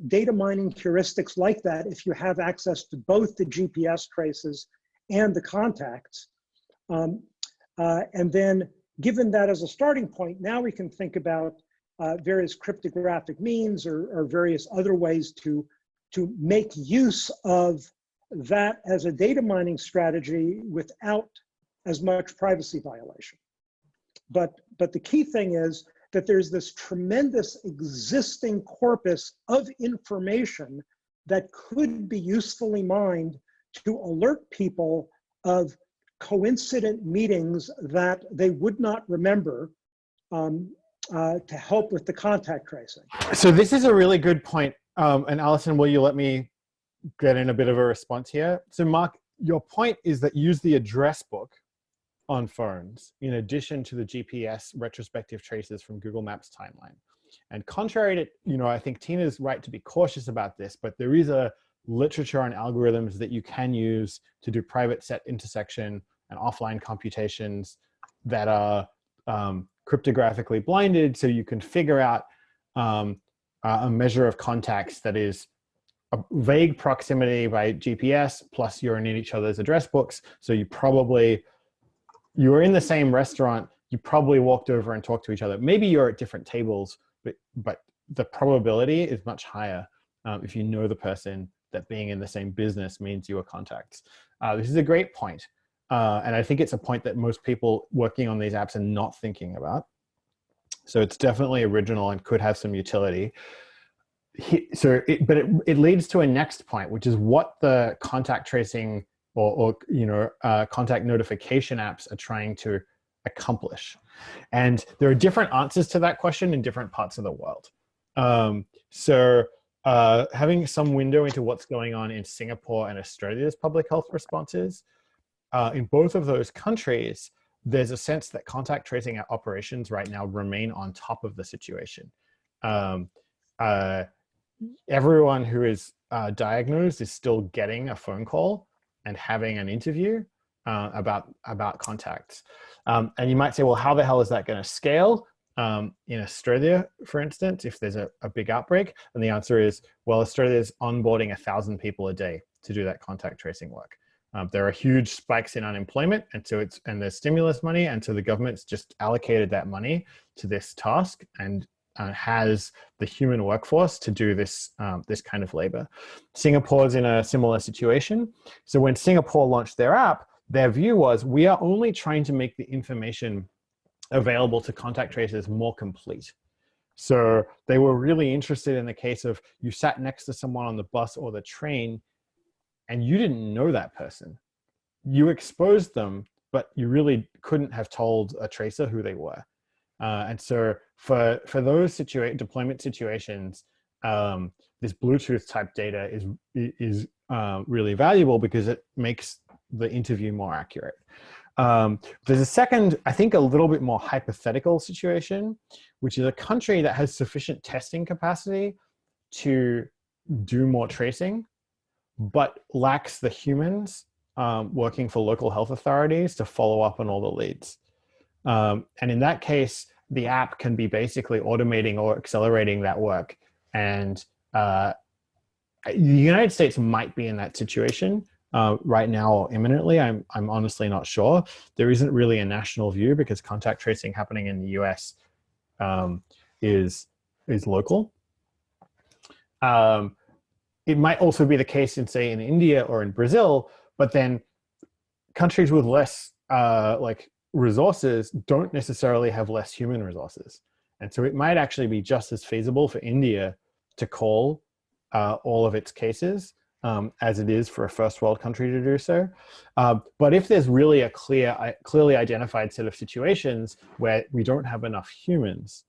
data mining heuristics like that if you have access to both the GPS traces and the contacts. And then given that as a starting point, now we can think about various cryptographic means or various other ways to make use of that as a data mining strategy without as much privacy violation. But the key thing is that there's this tremendous existing corpus of information that could be usefully mined to alert people of coincident meetings that they would not remember to help with the contact tracing. So this is a really good point. And Alison, will you let me get in a bit of a response here? So Mark, your point is that use the address book on phones in addition to the GPS retrospective traces from Google Maps timeline. And contrary to, I think Tina's right to be cautious about this, but there is a literature on algorithms that you can use to do private set intersection and offline computations that are cryptographically blinded, so you can figure out a measure of contacts that is a vague proximity by GPS plus you're in each other's address books. So you were in the same restaurant, you probably walked over and talked to each other. Maybe you're at different tables, but the probability is much higher if you know the person, that being in the same business means you are contacts. This is a great point. And I think it's a point that most people working on these apps are not thinking about. So it's definitely original and could have some utility. But it leads to a next point, which is what the contact tracing or contact notification apps are trying to accomplish. And there are different answers to that question in different parts of the world. Having some window into what's going on in Singapore and Australia's public health responses, in both of those countries, there's a sense that contact tracing operations right now remain on top of the situation. Everyone who is diagnosed is still getting a phone call and having an interview about contacts. And you might say, well, how the hell is that going to scale? In Australia, for instance, if there's a big outbreak? And the answer is, well, Australia is onboarding 1,000 people a day to do that contact tracing work. There are huge spikes in unemployment, and there's stimulus money, and so the government's just allocated that money to this task and has the human workforce to do this this kind of labor. Singapore's in a similar situation. So when Singapore launched their app, their view was, we are only trying to make the information available to contact tracers more complete. So they were really interested in the case of you sat next to someone on the bus or the train and you didn't know that person. You exposed them, but you really couldn't have told a tracer who they were. And so for those deployment situations, this Bluetooth type data is really valuable because it makes the interview more accurate. There's a second, I think a little bit more hypothetical situation, which is a country that has sufficient testing capacity to do more tracing, but lacks the humans working for local health authorities to follow up on all the leads. And in that case, the app can be basically automating or accelerating that work. And the United States might be in that situation. right now or imminently. I'm honestly not sure. There isn't really a national view because contact tracing happening in the US is local. It might also be the case in, say, in India or in Brazil, but then countries with less like resources don't necessarily have less human resources. And so it might actually be just as feasible for India to call all of its cases as it is for a first world country to do so. But if there's really a clearly identified set of situations where we don't have enough humans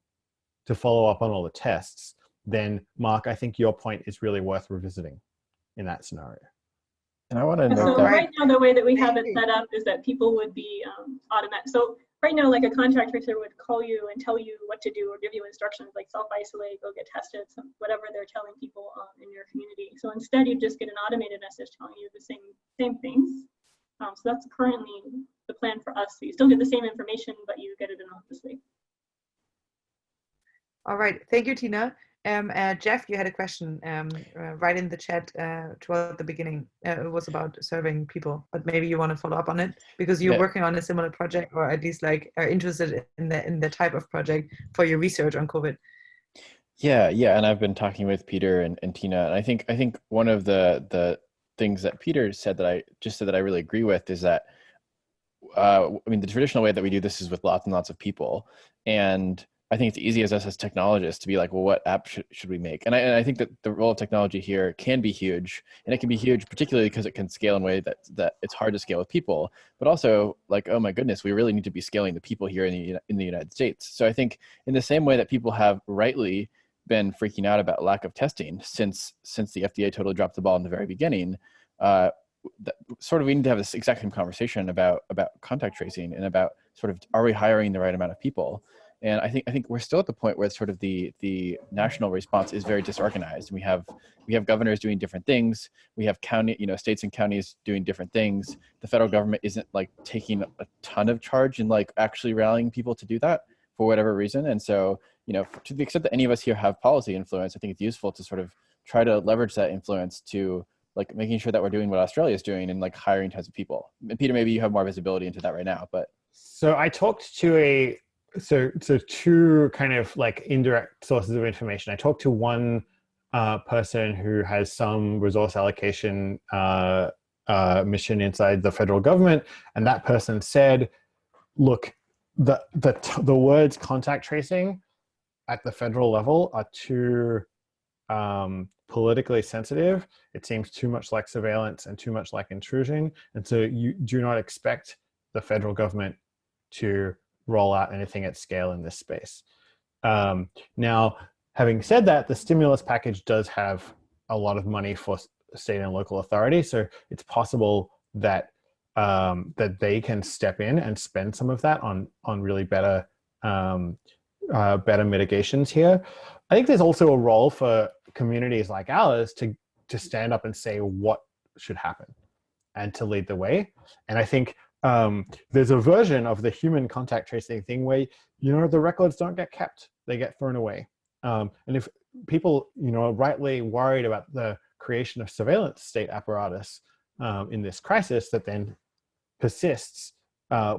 to follow up on all the tests, then Mark, I think your point is really worth revisiting in that scenario. And I want to So note that right now, the way that we have it set up is that people would be automatic. So right now, like a contact tracer would call you and tell you what to do or give you instructions like self-isolate, go get tested, whatever they're telling people in your community. So instead, you just get an automated message telling you the same things. So that's currently the plan for us. So you still get the same information, but you get it anonymously. All right, thank you, Tina. Jeff, you had a question right in the chat toward the beginning. It was about serving people, but maybe you want to follow up on it because you're working on a similar project, or at least like are interested in the type of project for your research on COVID. Yeah, and I've been talking with Peter and Tina, and I think one of the things that Peter said that I really agree with is that I mean, the traditional way that we do this is with lots and lots of people, and I think it's easy as us as technologists to be like, well, what app should we make? And I think that the role of technology here can be huge, and it can be huge particularly because it can scale in a way that it's hard to scale with people, but also like, oh my goodness, we really need to be scaling the people here in the United States. So I think in the same way that people have rightly been freaking out about lack of testing since the FDA totally dropped the ball in the very beginning, sort of we need to have this exact same conversation about contact tracing and about sort of, are we hiring the right amount of people? And I think we're still at the point where sort of the national response is very disorganized. We have governors doing different things. We have states and counties doing different things. The federal government isn't like taking a ton of charge and like actually rallying people to do that for whatever reason. And so, to the extent that any of us here have policy influence, I think it's useful to sort of try to leverage that influence to like making sure that we're doing what Australia is doing and like hiring tons of people. And Peter, maybe you have more visibility into that right now, but. So I talked to So two kind of like indirect sources of information. I talked to one person who has some resource allocation mission inside the federal government, and that person said, "Look, the words contact tracing at the federal level are too politically sensitive. It seems too much like surveillance and too much like intrusion, and so you do not expect the federal government to roll out anything at scale in this space." Now, having said that, the stimulus package does have a lot of money for state and local authorities, so it's possible that that they can step in and spend some of that on really better mitigations here. I think there's also a role for communities like ours to stand up and say what should happen and to lead the way. And I think there's a version of the human contact tracing thing where, the records don't get kept, they get thrown away. And if people, are rightly worried about the creation of surveillance state apparatus in this crisis that then persists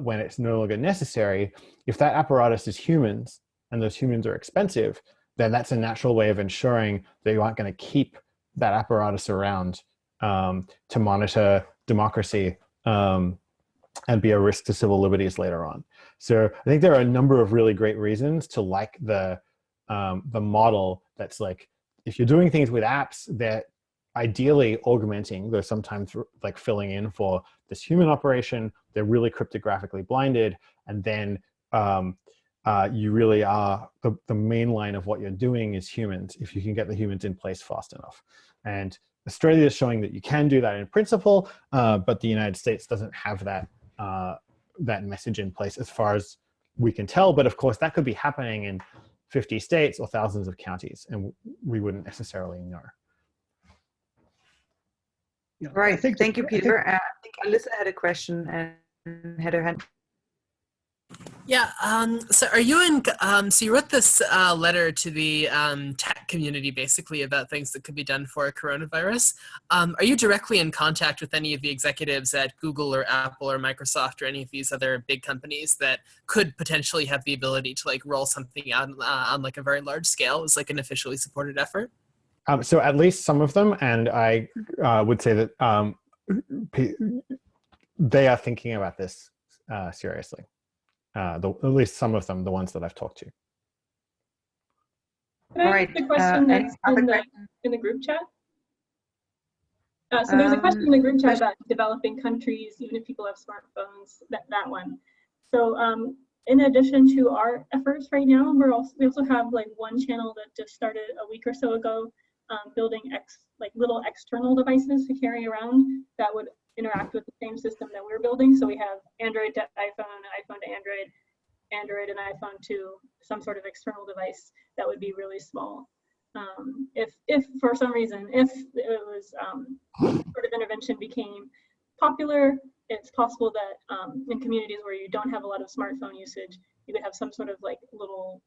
when it's no longer necessary, if that apparatus is humans and those humans are expensive, then that's a natural way of ensuring that you aren't going to keep that apparatus around to monitor democracy and be a risk to civil liberties later on. So I think there are a number of really great reasons to like the model that's like, if you're doing things with apps that ideally augmenting, they're sometimes like filling in for this human operation, they're really cryptographically blinded, and then you really are, the main line of what you're doing is humans, if you can get the humans in place fast enough. And Australia is showing that you can do that in principle, but the United States doesn't have that message in place as far as we can tell. But of course, that could be happening in 50 states or thousands of counties, and we wouldn't necessarily know. Yeah, right. Thank you, Peter. I think Alyssa had a question and had her hand. Yeah, so are you in, so you wrote this letter to the tech community basically about things that could be done for coronavirus. Are you directly in contact with any of the executives at Google or Apple or Microsoft or any of these other big companies that could potentially have the ability to like roll something out on like a very large scale as like an officially supported effort? So at least some of them, and I would say that they are thinking about this seriously. At least some of them, the ones that I've talked to. Can I ask the question that's in the group chat? So there's a question in the group chat about developing countries, even if people have smartphones, that one. So in addition to our efforts right now, we also have like one channel that just started a week or so ago, building little external devices to carry around that would interact with the same system that we're building. So we have Android to iPhone, iPhone to Android, Android and iPhone to some sort of external device that would be really small. If for some reason, if it was sort of intervention became popular, it's possible that in communities where you don't have a lot of smartphone usage, you could have some sort of like little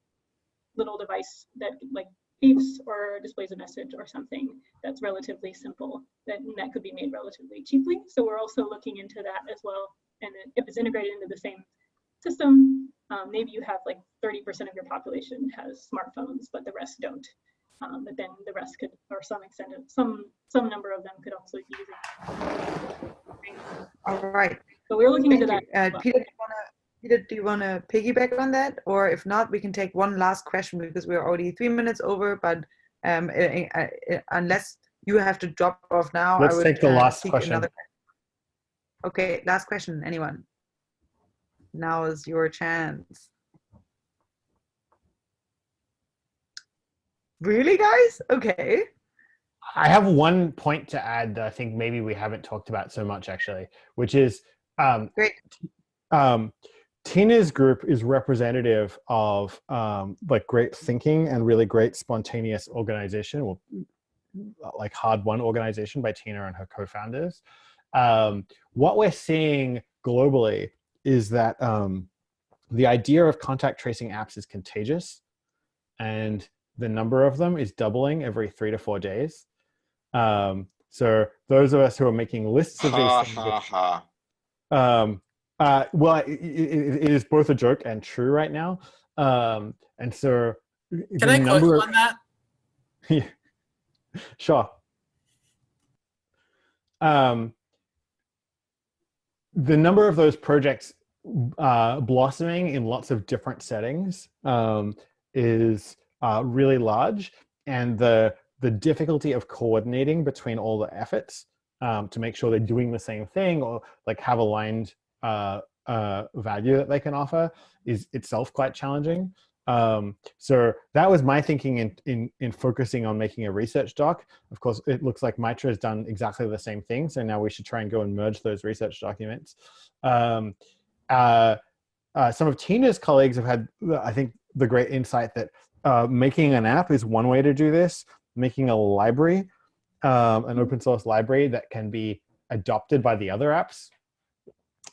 device that like beeps or displays a message or something that's relatively simple that could be made relatively cheaply. So we're also looking into that as well. And if it's integrated into the same system, maybe you have like 30% of your population has smartphones, but the rest don't. But then the rest could, or some extent, some number of them could also use it. All right. So we're looking into that. Peter, do you want to piggyback on that? Or if not, we can take one last question because we're already 3 minutes over, but unless you have to drop off now, let's I would take the last question. Another... Okay, last question, anyone? Now is your chance. Really, guys? Okay. I have one point to add that I think maybe we haven't talked about so much actually, which is great. Tina's group is representative of like great thinking and really great spontaneous organization, well, like hard-won organization by Tina and her co-founders. What we're seeing globally is that the idea of contact tracing apps is contagious, and the number of them is doubling every 3 to 4 days. So those of us who are making lists of these things, well, it is both a joke and true right now. And so can I quote you on that? Yeah, sure. The number of those projects blossoming in lots of different settings is really large, and the difficulty of coordinating between all the efforts to make sure they're doing the same thing or like have aligned value that they can offer is itself quite challenging. So that was my thinking in focusing on making a research doc. Of course, it looks like Mitra has done exactly the same thing. So now we should try and go and merge those research documents. Some of Tina's colleagues have had, I think, the great insight that making an app is one way to do this. Making a library, an open source library that can be adopted by the other apps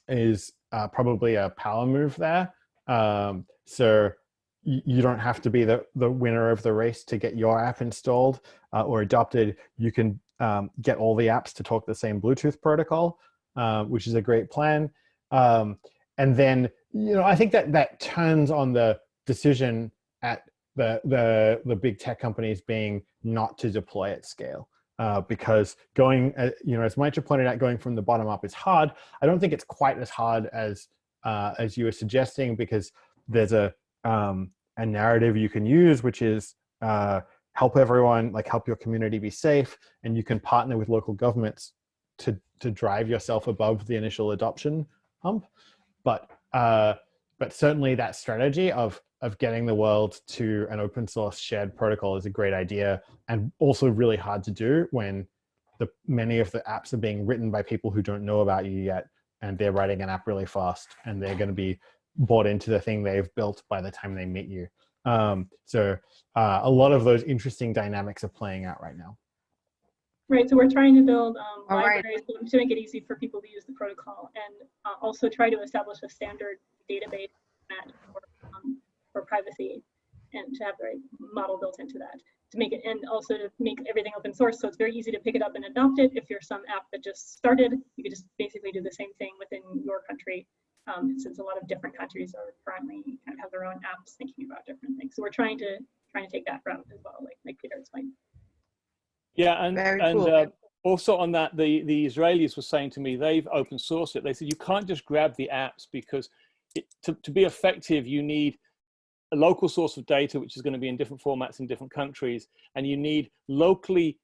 is probably a power move there. So you don't have to be the winner of the race to get your app installed or adopted. You can get all the apps to talk the same Bluetooth protocol, which is a great plan. And then, I think that turns on the decision at the big tech companies being not to deploy at scale. Because going, as Mitra pointed out, going from the bottom up is hard. I don't think it's quite as hard as you were suggesting, because there's a narrative you can use, which is help everyone, like help your community be safe, and you can partner with local governments to drive yourself above the initial adoption hump. But certainly that strategy of getting the world to an open source shared protocol is a great idea, and also really hard to do when many of the apps are being written by people who don't know about you yet, and they're writing an app really fast, and they're going to be bought into the thing they've built by the time they meet you. So a lot of those interesting dynamics are playing out right now. Right, so we're trying to build libraries to make it easy for people to use the protocol, and also try to establish a standard database format for privacy, and to have the right model built into that to make it, and also to make everything open source. So it's very easy to pick it up and adopt it. If you're some app that just started, you could just basically do the same thing within your country. Since a lot of different countries are currently kind of have their own apps thinking about different things. So we're trying to take that route as well, like Peter explained. Yeah, and Very and cool. also on that, the Israelis were saying to me, they've open sourced it. They said you can't just grab the apps because to be effective, you need a local source of data, which is going to be in different formats in different countries, and you need locally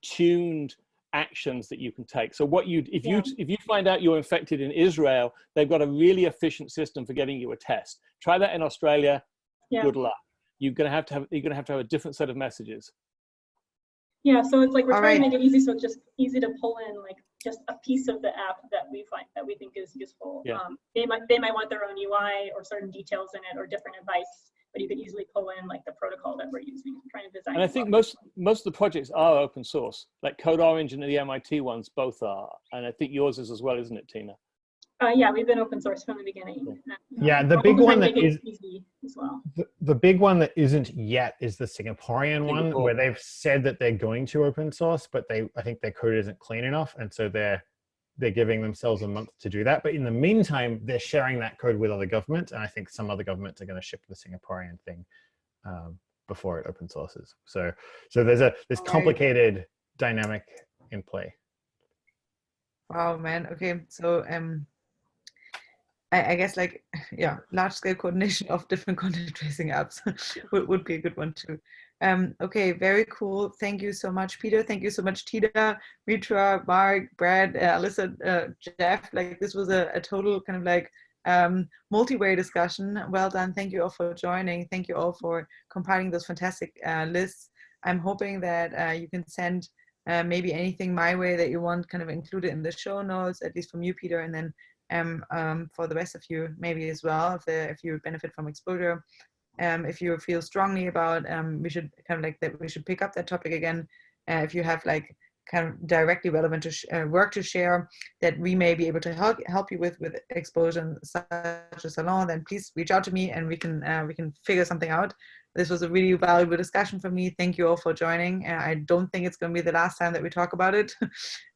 tuned actions that you can take. So what if you find out you're infected in Israel, they've got a really efficient system for getting you a test. Try that in Australia. Good luck. You're going to have to have a different set of messages. Yeah, so it's like we're trying to make it easy, so it's just easy to pull in like just a piece of the app that we think is useful. Yeah. They might want their own UI or certain details in it or different advice, but you could easily pull in like the protocol that we're using. I'm trying to design. And I think most of the projects are open source, like Code Orange and the MIT ones both are, and I think yours is as well, isn't it, Tina? Yeah, we've been open source from the beginning. Yeah, the big one that is easy as well. The big one that isn't yet is the Singaporean one, where they've said that they're going to open source, but I think their code isn't clean enough, and so they're giving themselves a month to do that. But in the meantime, they're sharing that code with other governments, and I think some other governments are going to ship the Singaporean thing before it open sources. So there's this complicated dynamic in play. Wow, man. Okay, so I guess like, yeah, large scale coordination of different content tracing apps would be a good one too. Okay, very cool. Thank you so much, Peter. Thank you so much, Tina, Mitra, Mark, Brad, Alyssa, Jeff. Like this was a total kind of like multi-way discussion. Well done. Thank you all for joining. Thank you all for compiling those fantastic lists. I'm hoping that you can send maybe anything my way that you want kind of included in the show notes, at least from you, Peter, and then for the rest of you maybe as well, if you benefit from exposure. If you feel strongly about we should kind of like that we should pick up that topic again, if you have like kind of directly relevant to work to share that we may be able to help you with exposure such a salon, then please reach out to me and we can figure something out. This was a really valuable discussion for me. Thank you all for joining. I don't think it's going to be the last time that we talk about it.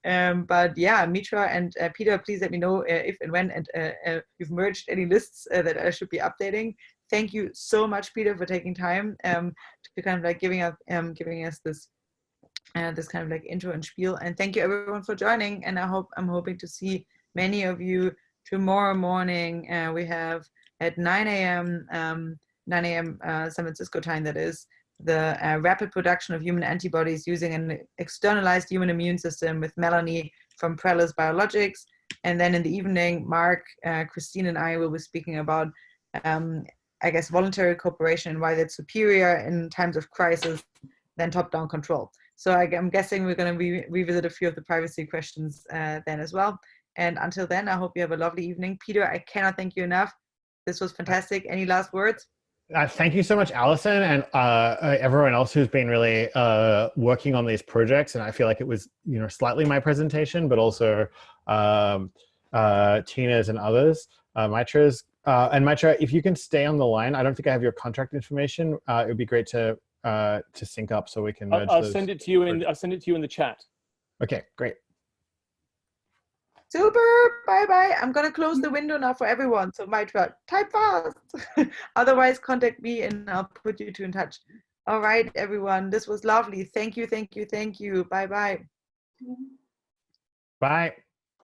But yeah, Mitra and Peter, please let me know if and when you've merged any lists that I should be updating. Thank you so much, Peter, for taking time to kind of like giving us this kind of like intro and spiel. And thank you everyone for joining. And I'm hoping to see many of you tomorrow morning. We have at 9 a.m. San Francisco time, that is, the rapid production of human antibodies using an externalized human immune system with Melanie from Prellis Biologics. And then in the evening, Mark, Christine, and I will be speaking about, I guess, voluntary cooperation and why that's superior in times of crisis than top-down control. So I'm guessing we're going to revisit a few of the privacy questions then as well. And until then, I hope you have a lovely evening. Peter, I cannot thank you enough. This was fantastic. Any last words? Thank you so much, Alison, and everyone else who's been really working on these projects. And I feel like it was, slightly my presentation, but also Tina's and others, Mitra's. And Mitra, if you can stay on the line, I don't think I have your contact information. It would be great to sync up so we can merge I'll send it to you I'll send it to you in the chat. Okay, great. Super, bye-bye. I'm going to close the window now for everyone. So Mitra, type fast. Otherwise, contact me and I'll put you two in touch. All right, everyone. This was lovely. Thank you, thank you, thank you. Bye-bye. Bye.